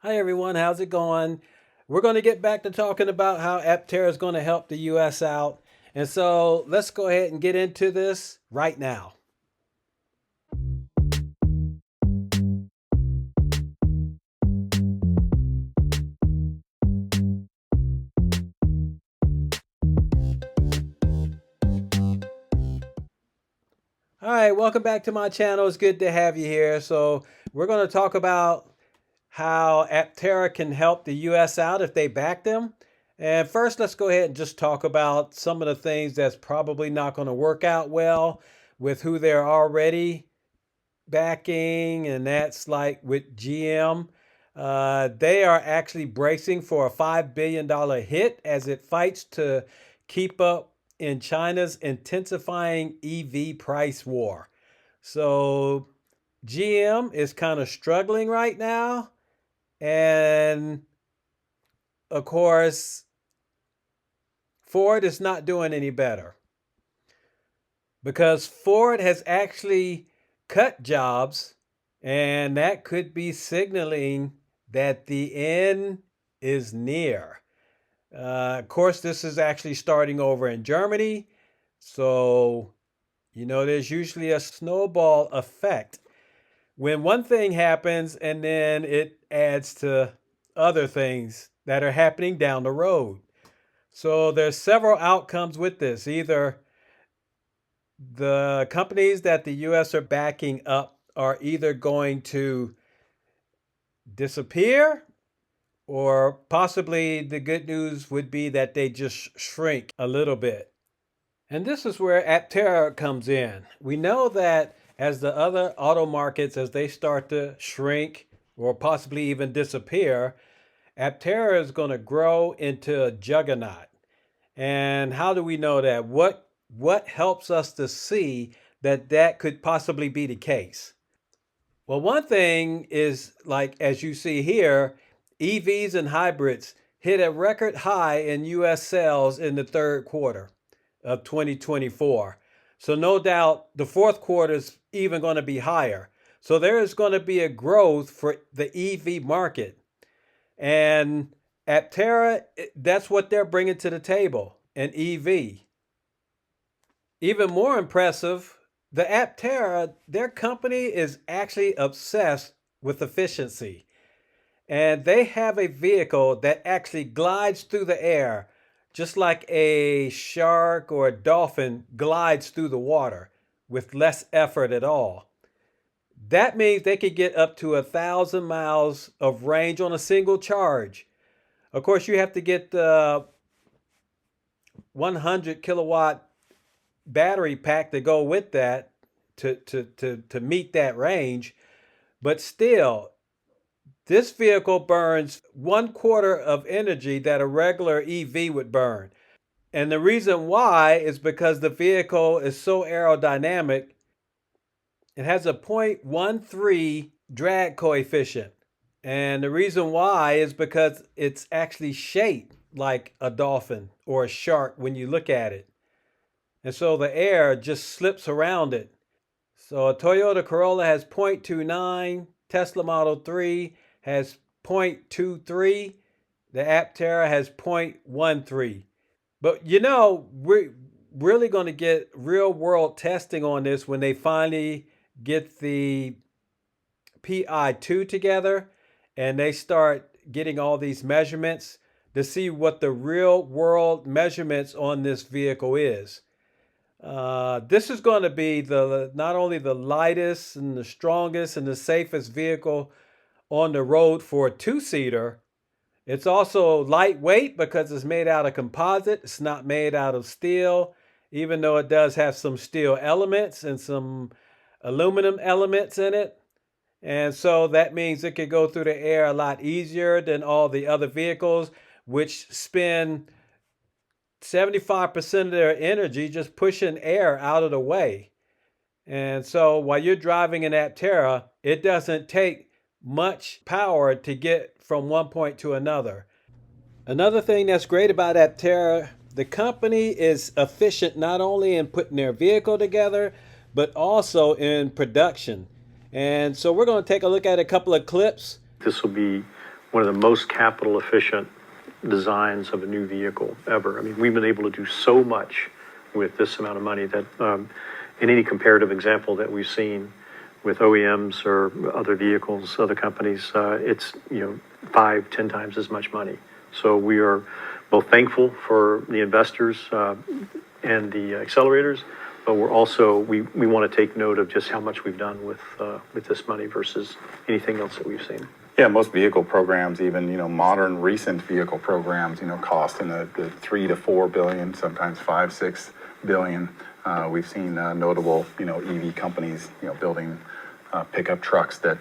Hi everyone, how's it going? We're going to get back to talking about how Aptera is going to help the US out. And so let's go ahead and get into this right now. All right, welcome back to my channel. It's good to have you here. So we're going to talk about how Aptera can help the US out if they back them. And first, let's go ahead and just talk about some of the things that's probably not going to work out well with who they're already backing, and that's like with GM. They are actually bracing for a $5 billion hit as it fights to keep up in China's intensifying EV price war. So GM is kind of struggling right now. And of course, Ford is not doing any better because Ford has actually cut jobs, and that could be signaling that the end is near. Of course, this is actually starting over in Germany. So, there's usually a snowball effect when one thing happens and then it adds to other things that are happening down the road. So, there's several outcomes with this. Either the companies that the US are backing up are either going to disappear, or possibly the good news would be that they just shrink a little bit. And this is where Aptera comes in. We know that as the other auto markets, as they start to shrink or possibly even disappear, Aptera is going to grow into a juggernaut. And how do we know that? What helps us to see that that could possibly be the case? Well, one thing is, like as you see here, EVs and hybrids hit a record high in US sales in the third quarter of 2024. So no doubt the fourth quarter is even going to be higher. So there is going to be a growth for the EV market. And Aptera, that's what they're bringing to the table, an EV. Even more impressive, the Aptera, their company is actually obsessed with efficiency. And they have a vehicle that actually glides through the air, just like a shark or a dolphin glides through the water with less effort at all. That means they could get up to 1,000 miles of range on a single charge. Of course, you have to get the 100 kilowatt battery pack to go with that to meet that range. But still, this vehicle burns 1/4 of energy that a regular EV would burn. And the reason why is because the vehicle is so aerodynamic. It has a 0.13 drag coefficient. And the reason why is because it's actually shaped like a dolphin or a shark when you look at it. And so the air just slips around it. So a Toyota Corolla has 0.29, Tesla Model 3 has 0.23, the Aptera has 0.13. But we're really going to get real world testing on this when they finally get the PI2 together and they start getting all these measurements to see what the real world measurements on this vehicle is. This is going to be not only the lightest and the strongest and the safest vehicle on the road for a two-seater. It's also lightweight because it's made out of composite. It's not made out of steel, even though it does have some steel elements and some aluminum elements in it. And so that means it could go through the air a lot easier than all the other vehicles, which spend 75% of their energy just pushing air out of the way. And so while you're driving an Aptera, it doesn't take much power to get from one point to another. Another thing that's great about Aptera, the company is efficient not only in putting their vehicle together, but also in production. And so we're going to take a look at a couple of clips. This will be one of the most capital efficient designs of a new vehicle ever. I mean, we've been able to do so much with this amount of money that in any comparative example that we've seen with OEMs or other vehicles, other companies, it's 5-10 times as much money. So we are both thankful for the investors and the accelerators, but we're also we want to take note of just how much we've done with this money versus anything else that we've seen. Yeah, most vehicle programs, even modern recent vehicle programs, cost in the 3 to 4 billion, sometimes 5-6 billion. We've seen notable EV companies building pickup trucks that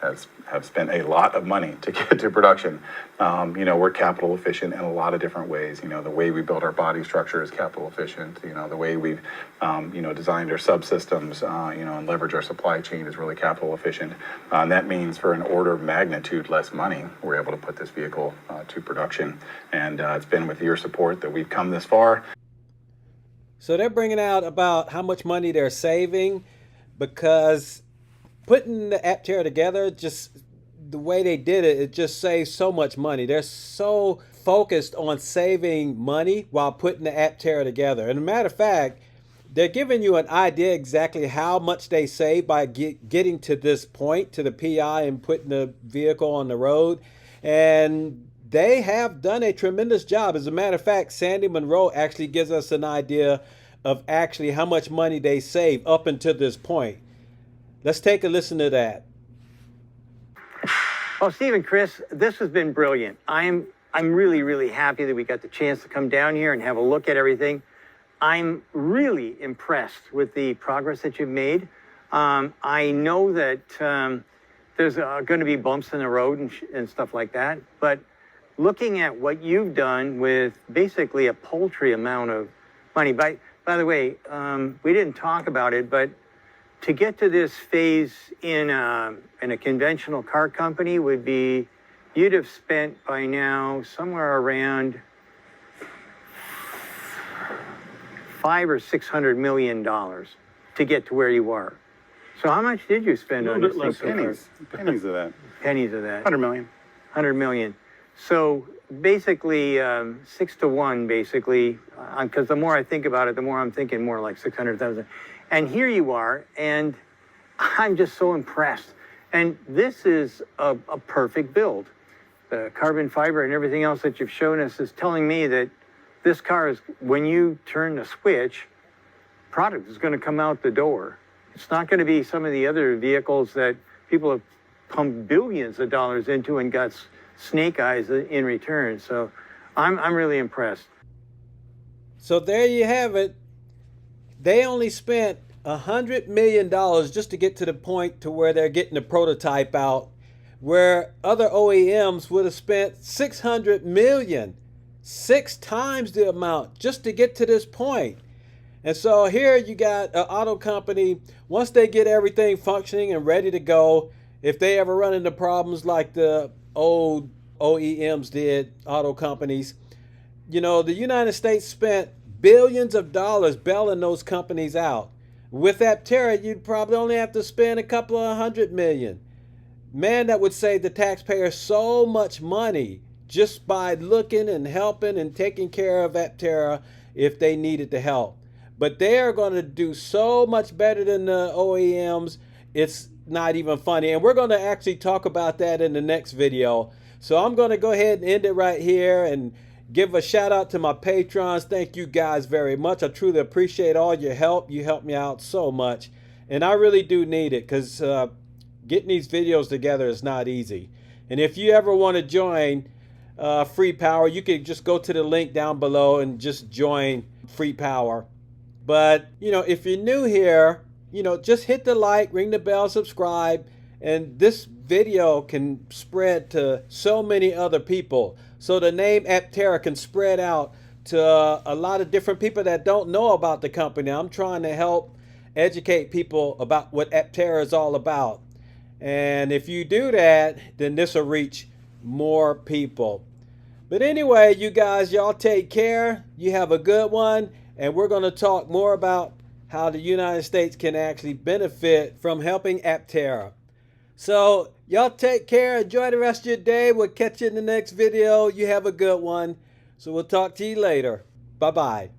have spent a lot of money to get to production. We're capital efficient in a lot of different ways. The way we build our body structure is capital efficient. The way we've designed our subsystems and leverage our supply chain is really capital efficient. And that means for an order of magnitude less money, we're able to put this vehicle to production. And it's been with your support that we've come this far. So they're bringing out about how much money they're saving, because putting the Aptera together, just the way they did it, it just saves so much money. They're so focused on saving money while putting the Aptera together. And as a matter of fact, they're giving you an idea exactly how much they save by getting to this point, to the PI, and putting the vehicle on the road. And they have done a tremendous job. As a matter of fact, Sandy Monroe actually gives us an idea of actually how much money they save up until this point. Let's take a listen to that. Well, Steve and Chris, this has been brilliant. I'm really, really happy that we got the chance to come down here and have a look at everything. I'm really impressed with the progress that you've made. I know that there's going to be bumps in the road and stuff like that, but looking at what you've done with basically a paltry amount of money. By the way, we didn't talk about it, but to get to this phase in a conventional car company would be, you'd have spent by now somewhere around $500 or $600 million to get to where you are. So how much did you spend on this thing? Pennies of that. Pennies of that. 100 million. 100 million. So basically 6 to 1, basically, because the more I think about it, the more I'm thinking more like 600,000. And here you are, and I'm just so impressed. And this is a perfect build. The carbon fiber and everything else that you've shown us is telling me that this car is, when you turn the switch, product is going to come out the door. It's not going to be some of the other vehicles that people have pumped billions of dollars into and got snake eyes in return. So I'm really impressed. So there you have it. They only spent $100 million just to get to the point to where they're getting the prototype out, where other OEMs would have spent $600 million, 6 times the amount, just to get to this point. And so here you got an auto company, once they get everything functioning and ready to go, if they ever run into problems like the old OEMs did, auto companies, the United States spent billions of dollars bailing those companies out. With Aptera, you'd probably only have to spend a couple of $100 million. Man, that would save the taxpayer so much money just by looking and helping and taking care of Aptera if they needed the help. But they are going to do so much better than the OEMs. It's not even funny. And we're going to actually talk about that in the next video. So I'm going to go ahead and end it right here and give a shout out to my patrons. Thank you guys very much. I truly appreciate all your help. You help me out so much. And I really do need it, because getting these videos together is not easy. And if you ever want to join Free Power, you can just go to the link down below and just join Free Power. But, if you're new here, just hit the like, ring the bell, subscribe. And this video can spread to so many other people. So the name Aptera can spread out to a lot of different people that don't know about the company. I'm trying to help educate people about what Aptera is all about. And if you do that, then this will reach more people. But anyway, you guys, y'all take care. You have a good one. And we're going to talk more about how the United States can actually benefit from helping Aptera. So y'all take care. Enjoy the rest of your day. We'll catch you in the next video. You have a good one. So we'll talk to you later. Bye-bye.